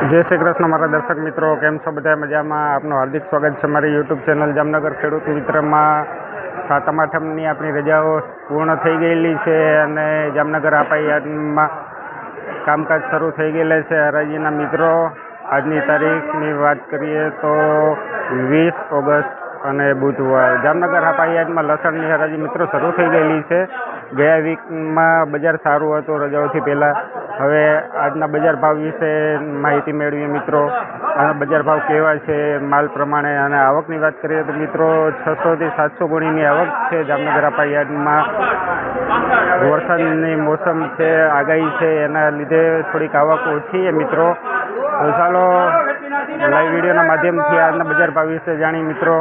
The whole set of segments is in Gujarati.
जय श्री कृष्ण मारा दर्शक मित्रों, केम छो बधा मजामां? आपनुं हार्दिक स्वागत है मारी यूट्यूब चेनल जामनगर खेडूत मित्र में। सातम आठमनी अपनी रजाओ पूर्ण थई गयेली छे अने जामनगर आपा यार्डमां कामकाज शरू थई गयेला छे। हराजीना मित्रों, आजनी तारीखनी बात करिए तो 20 ऑगस्ट अने बुधवार जामनगर आपा यार्डमां लसणनी हराजी मित्रों शरू थई गयेली छे। गया वीक में बजार सारू हतुं रजाओथी पहेला। हवे आजना बजार भाव विषे माहिती मेळवीए मित्रों। आ बजार भाव केवा छे माल प्रमाणे अने आवकनी बात करिए तो मित्रों 600 થી 700 गुणीनी आवक छे जामनगर आपा यार्डमां। वरसादनी मोसम छे, आगाही छे, एना लीधे थोड़ीक आवक ओછી है मित्रों। तो चालो लाइव विडियोना माध्यमथी आजना बजार भाव विषे जाणी मित्रों।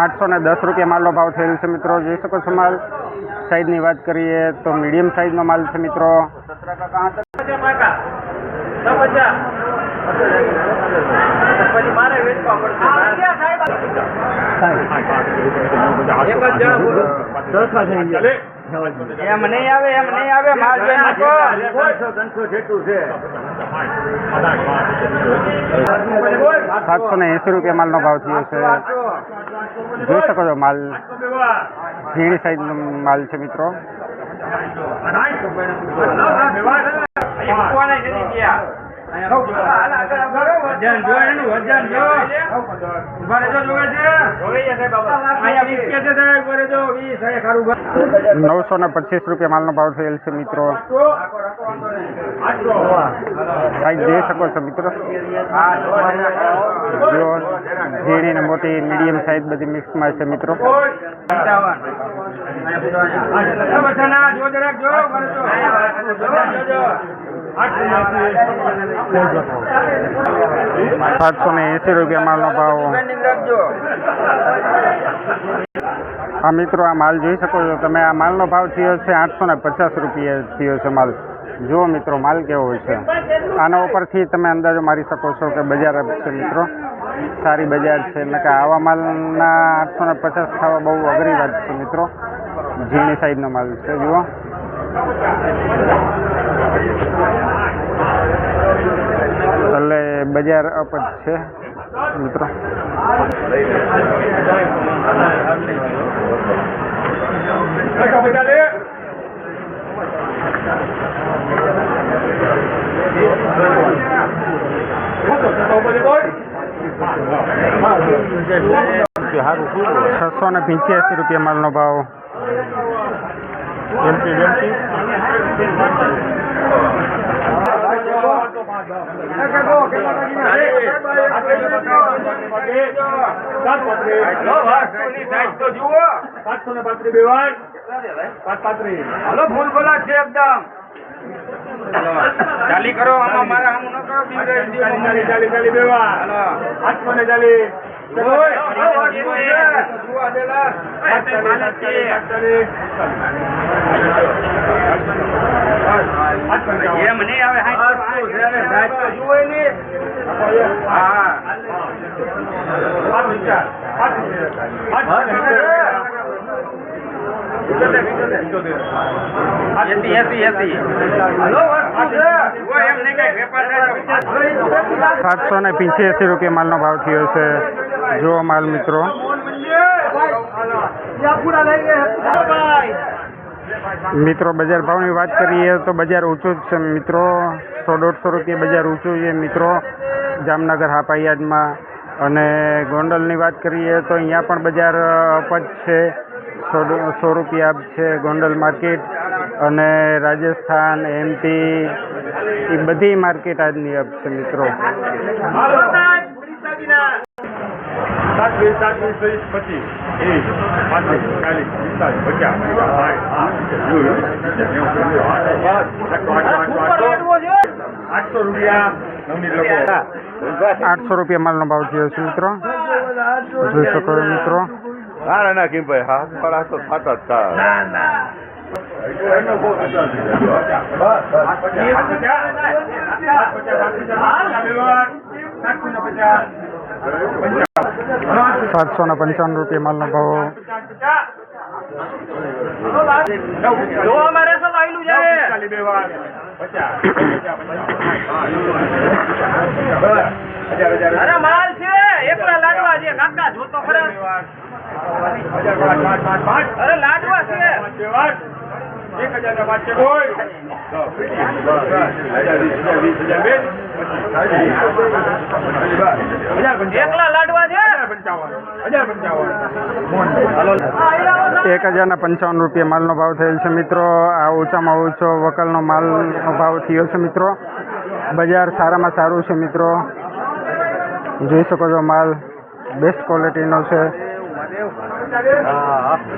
810 रुपया माल भाव थयेल छे मित्रों। जोई शको छो माल। साइज की बात करिए तो मीडियम साइज नो माल है मित्रों। એમ નહીં આવે માલ જોઈ નાખો 780 रुपया माल नो भाव थयो छे। જોઈ શકો છો માલ ઝીણી સાઈઝ નો માલ છે મિત્રો। ₹925 माल नो भाव थયેલ છે મિત્રો। સાઈઝ જોઈ શકો છો મિત્રો। જો ઝીણી ને મોટી મીડિયમ સાઈઝ બધી મિક્સ માં છે મિત્રો। 780 रुपया माल नो भाव। हाँ मित्रों, आ माल जोई शको छो तमे। आ माल नो भाव थयो छे 850 रुपया थयो छे माल। जो मित्रों माल केवो छे आना उपरथी तमे अंदाजो मारी शको छो कि बजार छे मित्रों सारी बजार छे। नका आवा मालना 850 थवा बहु अघरी वात छे मित्रों। झीणी साइज नो माल छे। जुओ એટલે બજાર અપ જ છે મિત્રો। ₹685 माल नो भाव। ચાલી કરો આમાં મારા આમ ન કરો ચાલી બેવા 840 એમ નહીં આવે ₹785 माल नो भाव थयो छे। जो माल मित्रों बजार भाव की बात करिए तो बजार ऊँचू ज छे मित्रों। 100-150 रुपया बजार ऊँचू है मित्रों जामनगर हापा यार्ड में। अने गोंडल की बात करिए तो अहींया पण बजार अप ज छे। 100 रुपया अप छे गोंडल मार्केट। अने राजस्थान MP ये बधी मार्केट आजनी अप छे मित्रों। ₹800 माल नो भाव थयो छे मित्रों। જોઈ શકો છો મિત્રો। ના કેમ ભાઈ હા થોડા તો થતા જ હતા। 755 रुपया माल नो भाव। જો અમારે શું આયલું જાય ચાલી બે વાર 50 અરે માલ છે એકલા લાડવા છે કાકા જોતો ખરા અરે લાડવા છે 1000 ના 5 કોઈ એકલા લાડવા છે 1055 રૂપિયા માલનો ભાવ થયેલ છે મિત્રો. આ ઊંચામાં ઊંચો વકલનો માલનો ભાવ થયો છે મિત્રો. બજાર સારામાં સારું છે મિત્રો. જોઈ શકો છો માલ બેસ્ટ ક્વોલિટીનો છે.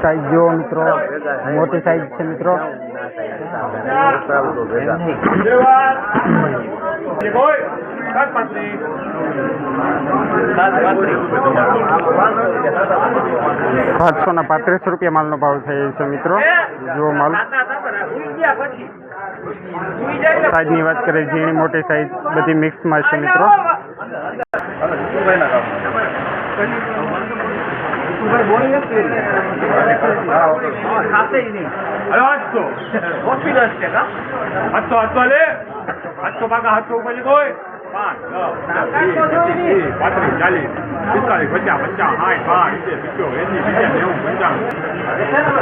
સાઈઝ જુઓ મિત્રો, મોટી સાઈઝ છે મિત્રો. ₹735 માલનો ભાવ થયો છે મિત્રો. જુઓ માલ સાઈઝની વાત કરીએ, ઝીણી મોટી સાઈઝ બધી મિક્સમાં છે મિત્રો.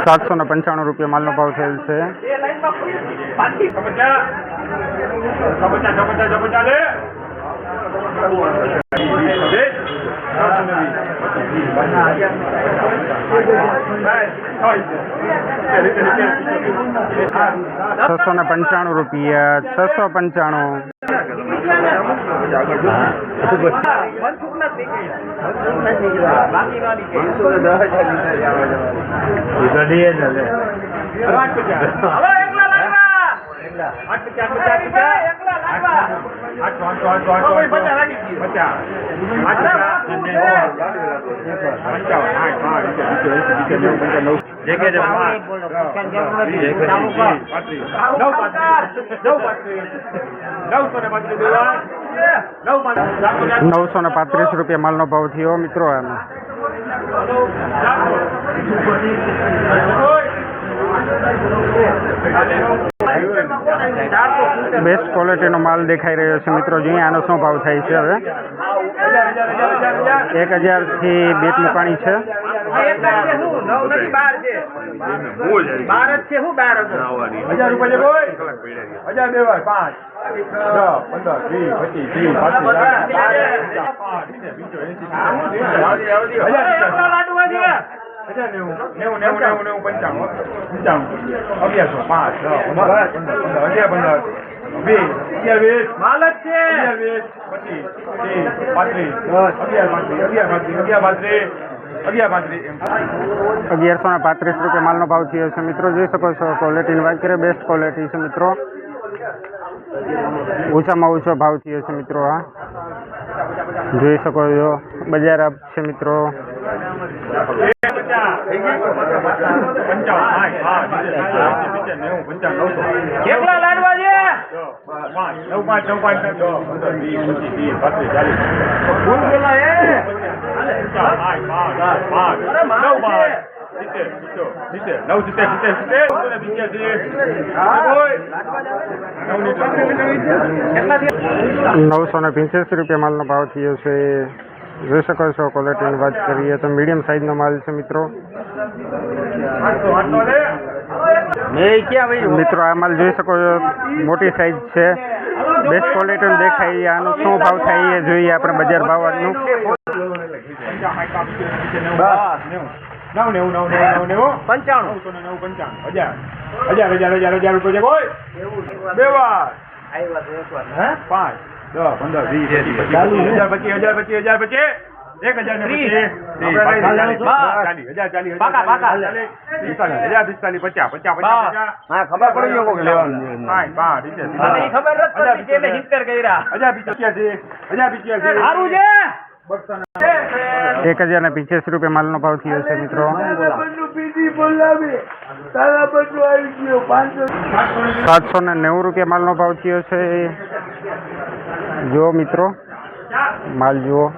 ₹795 માલનો ભાવ થયેલ છે. ₹935 માલનો ભાવ થયો મિત્રો. આનો બેસ્ટ ક્વોલિટીનો માલ દેખાઈ રહ્યો છે મિત્રો. જોઈએ આનો શું ભાવ થાય છે હવે. 1000 થી બેટ મુકાણી છે. ₹1135 માલનો ભાવ થયો છે મિત્રો. જોઈ શકો છો ક્વોલિટીની વાત કરીએ, બેસ્ટ ક્વોલિટી છે મિત્રો. ઊંચામાં ઊંચો ભાવ થયો છે મિત્રો. આ જોઈ શકો છો બજાર અપ છે મિત્રો. કેટલા લાડવા છે? ₹985 માલનો ભાવ થયો છે. જોઈ શકો છો ક્વોલિટીની વાત કરીએ તો મીડિયમ સાઇઝનો માલ છે મિત્રો. મિત્રો આ માલ જોઈ શકો છો મોટી સાઈઝ છે. બેસ્ટ ક્વોલિટીનું દેખાય. આનો શું ભાવ થાય એ જોઈએ આપણે બજાર ભાવ આજનું. 1085 માલનો ભાવ થયો છે મિત્રો. ₹790 માલનો ભાવ થયો છે. જુઓ મિત્રો માલ જુઓ.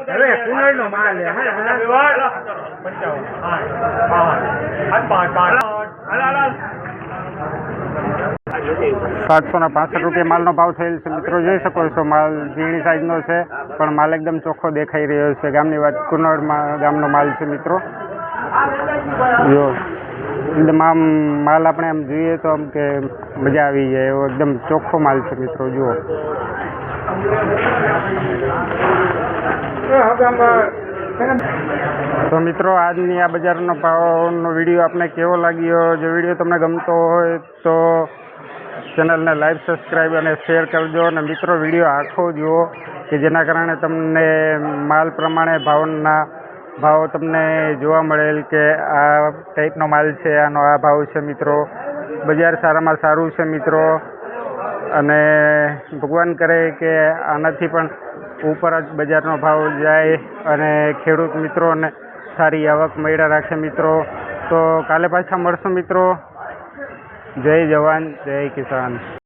હવે કુંડળનો માલ લે ₹765 માલનો ભાવ થયેલ છે મિત્રો. જોઈ શકો છો માલ ઝીણી સાઈઝનો છે પણ માલ એકદમ ચોખ્ખો દેખાઈ રહ્યો છે. ગામની વાત કુનોડમાં ગામનો માલ છે મિત્રો. જો એકદમ આમ માલ આપણે આમ જોઈએ તો આમ કે મજા આવી જાય એવો એકદમ ચોખ્ખો માલ છે મિત્રો. જુઓ તો મિત્રો આજની આ બજારનો ભાવનો વિડીયો આપને કેવો લાગ્યો? જો વિડીયો તમને ગમતો હોય તો ચેનલને લાઈક, સબસ્ક્રાઈબ અને શેર કરજો. અને મિત્રો વિડીયો આખો જુઓ કે જેના કારણે તમને માલ પ્રમાણે ભાવ તમને જોવા મળેલ કે આ ટાઈપનો માલ છે, આનો આ ભાવ છે મિત્રો. બજાર સારામાં સારું છે મિત્રો. અને ભગવાન કરે કે આનાથી પણ ઉપર જ બજારનો ભાવ જાય અને ખેડૂત મિત્રોને સારી આવક મળ્યા રાખે મિત્રો. તો કાલે પાછા મળશું મિત્રો. જય જવાન, જય કિસાન.